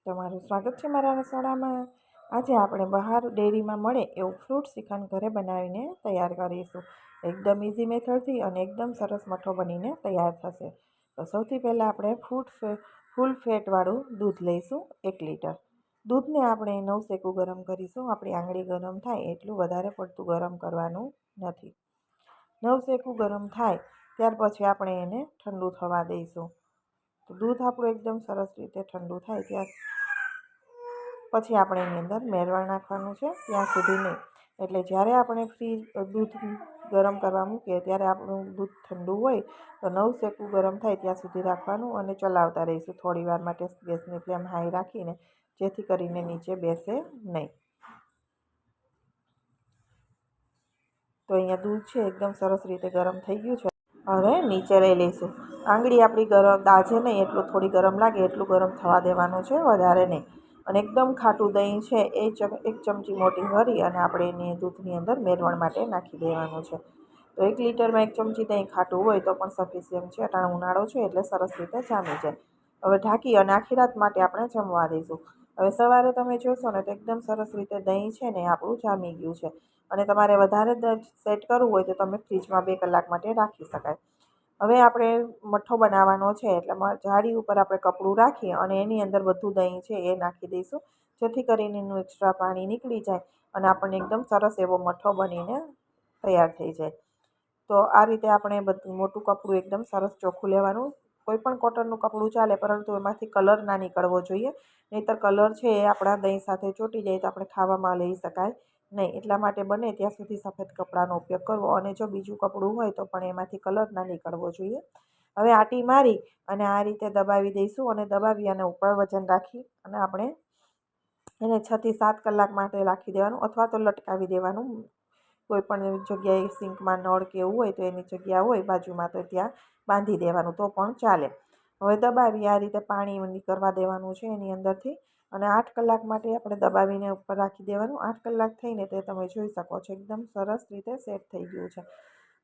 તમારું સ્વાગત છે મારા રસોડામાં। આજે આપણે બહાર ડેરીમાં મળે એવું ફ્રૂટ શ્રીખંડ ઘરે બનાવીને તૈયાર કરીશું। એકદમ ઇઝી મેથડથી અને એકદમ સરસ મઠો બનીને તૈયાર થશે। તો સૌથી પહેલાં આપણે ફૂલ ફેટવાળું દૂધ લઈશું 1 લીટર। દૂધને આપણે નવશેકું ગરમ કરીશું। આપણી આંગળી ગરમ થાય એટલું વધારે પડતું ગરમ કરવાનું નથી। નવશેકું ગરમ થાય ત્યાર પછી આપણે એને ઠંડુ થવા દઈશું। તો દૂધ આપણું એકદમ સરસ રીતે ઠંડુ થાય ત્યાં પછી આપણે એની અંદર મેરવણ નાખવાનું છે, ત્યાં સુધી નહીં। એટલે જ્યારે આપણે દૂધ ગરમ કરવા મૂકીએ ત્યારે આપણું દૂધ ઠંડુ હોય તો નવશેકું ગરમ થાય ત્યાં સુધી રાખવાનું અને ચલાવતા રહીશું થોડી વાર માટે ગેસની ફ્લેમ હાઈ રાખીને, જેથી કરીને નીચે બેસે નહીં। તો અહીંયા દૂધ છે એકદમ સરસ રીતે ગરમ થઈ ગયું છે। હવે નીચે લઈ લઈશું। આંગળી આપણી ગરમ દાજે નહીં એટલું થોડી ગરમ લાગે એટલું ગરમ થવા દેવાનું છે, વધારે નહીં। અને એકદમ ખાટું દહીં છે એ 1 ચમચી મોટી ભરી અને આપણે એની દૂધની અંદર મેરવણ માટે નાખી દેવાનું છે। તો 1 લીટરમાં 1 ચમચી દહીં ખાટું હોય તો પણ સફિશિયન્ટ છે। અટાણે ઉનાળો છે એટલે સરસ રીતે જામી જાય। હવે ઢાંકી અને આખી રાત માટે આપણે જમવા દઈશું। હવે સવારે તમે જોશો ને તો એકદમ સરસ રીતે દહીં છે ને આપણું જામી ગયું છે। અને તમારે વધારે સેટ કરવું હોય તો તમે ફ્રીજમાં 2 કલાક માટે રાખી શકાય। હવે આપણે મઠ્ઠો બનાવવાનો છે એટલે જાળી ઉપર આપણે કપડું રાખી અને એની અંદર બધું દહીં છે એ નાખી દઈશું, જેથી કરીને એનું એક્સ્ટ્રા પાણી નીકળી જાય અને આપણને એકદમ સરસ એવો મઠ્ઠો બનીને તૈયાર થઈ જાય। તો આ રીતે આપણે બધું મોટું કપડું એકદમ સરસ ચોખ્ખું લેવાનું। કોઈ પણ કોટનનું કપડું ચાલે, પરંતુ એમાંથી કલર ના નીકળવો જોઈએ, નહીંતર કલર છે એ આપણા દહીં સાથે ચોંટી જાય તો આપણે ખાવામાં લઈ શકાય નહીં। એટલા માટે બને ત્યાં સુધી સફેદ કપડાનો ઉપયોગ કરવો અને જો બીજું કપડું હોય તો પણ એમાંથી કલર ના નીકળવો જોઈએ। હવે આટી મારી અને આ રીતે દબાવી દઈશું અને દબાવી અને ઉપર વજન રાખી અને આપણે એને 6 થી 7 કલાક માટે રાખી દેવાનું અથવા તો લટકાવી દેવાનું। કોઈ પણ જગ્યાએ સિંકમાં નળ કે એવું હોય તો એની જગ્યા હોય બાજુમાં તો ત્યાં બાંધી દેવાનું તો પણ ચાલે। હવે દબાવી આ રીતે પાણી નીકળવા દેવાનું છે એની અંદરથી અને 8 કલાક માટે આપણે દબાવીને ઉપર રાખી દેવાનું। 8 કલાક થઈને તે તમે જોઈ શકો છો એકદમ સરસ રીતે સેટ થઈ ગયું છે।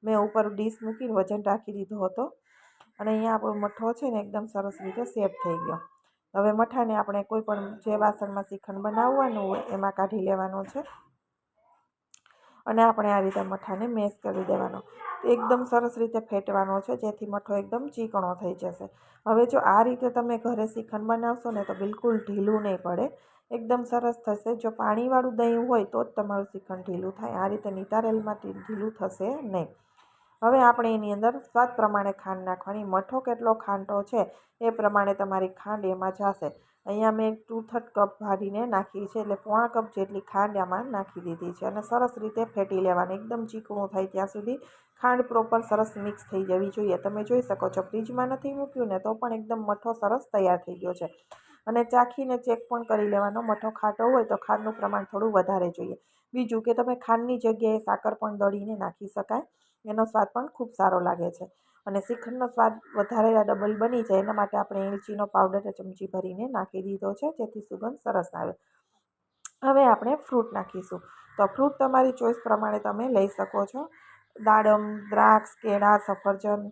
મેં ઉપર ડીશ મૂકીને વજન રાખી દીધો હતો અને અહીંયા આપણો મઠ્ઠો છે ને એકદમ સરસ રીતે સેટ થઈ ગયો। હવે મઠાને આપણે કોઈ પણ જે વાસણમાં શ્રીખંડ બનાવવાનું હોય એમાં કાઢી લેવાનો છે અને આપણે આ રીતે મઠાને મેશ કરી દેવાનો। એકદમ સરસ રીતે ફેટવાનો છે જેથી મઠ્ઠો એકદમ ચીકણો થઈ જશે। હવે જો આ રીતે તમે ઘરે શ્રીખંડ બનાવશો ને તો બિલકુલ ઢીલું નહીં પડે, એકદમ સરસ થશે। જો પાણીવાળું દહીં હોય તો જ તમારું શ્રીખંડ ઢીલું થાય, આ રીતે નિતારેલમાં ઢીલું થશે નહીં। હવે આપણે એની અંદર સ્વાદ પ્રમાણે ખાંડ નાખવાની। મઠ્ઠો કેટલો ખાંડો છે એ પ્રમાણે તમારી ખાંડ એમાં જશે। અહીંયા મેં 2/3 કપ ભરીને નાખી છે એટલે 1/4 કપ જેટલી ખાંડ આમાં નાખી દીધી છે અને સરસ રીતે ફેટી લેવાની એકદમ ચીકણું થાય ત્યાં સુધી ખાંડ પ્રોપર સરસ મિક્સ થઈ જવી જોઈએ। તમે જોઈ શકો છો ફ્રીજમાં નથી મૂક્યું ને તો પણ એકદમ મઠ્ઠો સરસ તૈયાર થઈ ગયો છે। અને ચાખીને ચેક પણ કરી લેવાનો, મઠ્ઠો ખાટો હોય તો ખાંડનું પ્રમાણ થોડું વધારે જોઈએ। બીજું કે તમે ખાંડની જગ્યાએ સાકર પણ દળીને નાખી શકાય, એનો સ્વાદ પણ ખૂબ સારો લાગે છે। અને શ્રીખંડનો સ્વાદ વધારે ડબલ બની જાય એના માટે આપણે એલચીનો પાવડર ચમચી ભરીને નાખી દીધો છે જેથી સુગંધ સરસ આવે। હવે આપણે ફ્રૂટ નાખીશું। તો ફ્રૂટ તમારી ચોઈસ પ્રમાણે તમે લઈ શકો છો। દાડમ, દ્રાક્ષ, કેળા, સફરજન,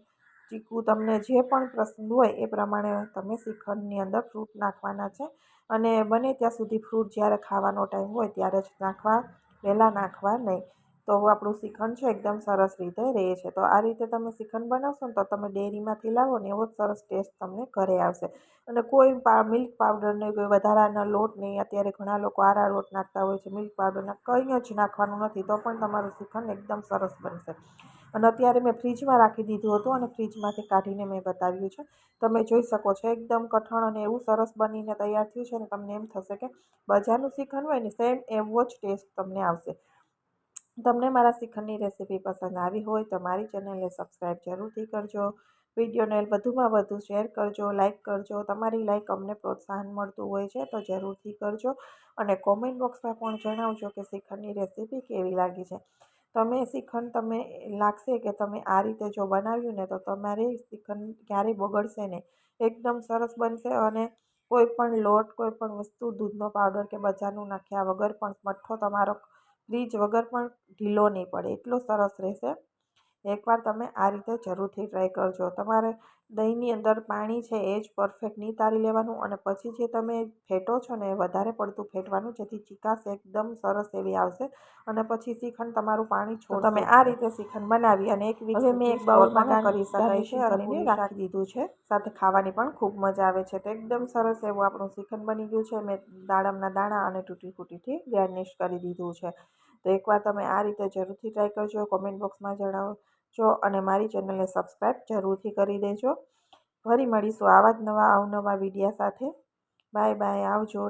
ચીકુ, તમને જે પણ પસંદ હોય એ પ્રમાણે તમે શ્રીખંડની અંદર ફ્રૂટ નાખવાના છે અને બને ત્યાં સુધી ફ્રૂટ જ્યારે ખાવાનો ટાઈમ હોય ત્યારે જ નાખવા, વહેલાં નાખવા નહીં, તો આપણું શ્રીખંડ છે એકદમ સરસ રીતે રહે છે। તો આ રીતે તમે શ્રીખંડ બનાવશો ને તો તમે ડેરીમાંથી લાવો ને એવો જ સરસ ટેસ્ટ તમને ઘરે આવશે। અને કોઈ મિલ્ક પાવડર ને કોઈ વધારાના લોટ નહીં, અત્યારે ઘણા લોકો આરારોટ નાખતા હોય છે, મિલ્ક પાવડર કંઈ જ નાખવાનું નથી તો પણ તમારું શ્રીખંડ એકદમ સરસ બનશે। અને અત્યારે મેં ફ્રીજમાં રાખી દીધું હતું અને ફ્રીજમાંથી કાઢીને મેં બતાવ્યું છે। તમે જોઈ શકો છો એકદમ કઠણ અને એવું સરસ બનીને તૈયાર થયું છે ને તમને એમ થશે કે બજારનું શ્રીખંડ હોય ને સેમ એવો જ ટેસ્ટ તમને આવશે। તમને મારા શ્રીખંડની રેસીપી પસંદ આવી હોય તો મારી ચેનલને સબસ્ક્રાઈબ જરૂરથી કરજો। વિડીયોને વધુમાં વધુ શેર કરજો, લાઇક કરજો। તમારી લાઇક અમને પ્રોત્સાહન મળતું હોય છે તો જરૂરથી કરજો અને કોમેન્ટ બોક્સમાં પણ જણાવજો કે શ્રીખંડની રેસીપી કેવી લાગી છે। તમે લાગશે કે તમે આ રીતે જો બનાવ્યું ને તો તમારે શ્રીખંડ ક્યારેય બગડશે નહીં, એકદમ સરસ બનશે અને કોઈ પણ લોટ, કોઈ પણ વસ્તુ, દૂધનો પાવડર કે બજારનું નાખ્યા વગર પણ મઠ્ઠો તમારો ફ્રીજ વગર પણ ઢીલો નહીં પડે, એટલો સરસ રહેશે। એકવાર તમે આ રીતે જરૂરથી ટ્રાય કરજો. તમારે દહીંની અંદર પાણી છે એ જ પરફેક્ટ નહીં તારી લેવાનું, અને પછી જે તમે ફેટો છો ને એ વધારે પડતું ફેટવાનું, જેથી ચીકાશ એકદમ સરસ એવી આવશે અને પછી શ્રીખંડ તમારું પાણી છોડશે. તમે આ રીતે શ્રીખંડ બનાવી અને એક વીક મેં એક બાઉલમાં કરી શકાય છે અને રાખી દીધું છે. સાથે ખાવાની પણ ખૂબ મજા આવે છે. તો એકદમ સરસ એવું આપણું શ્રીખંડ બની ગયું છે. મેં દાડમના દાણા અને તૂટી ફૂટીથી ગાર્નિશ કરી દીધું છે. તો એકવાર તમે આ રીતે જરૂરથી ટ્રાય કરજો. કોમેન્ટ બોક્સમાં જણાવજો અને મારી ચેનલને સબસ્ક્રાઈબ જરૂરથી કરી દેજો. ફરી મળીશું આવા જ નવા અવનવા વિડીયા સાથે. બાય બાય, આવજો.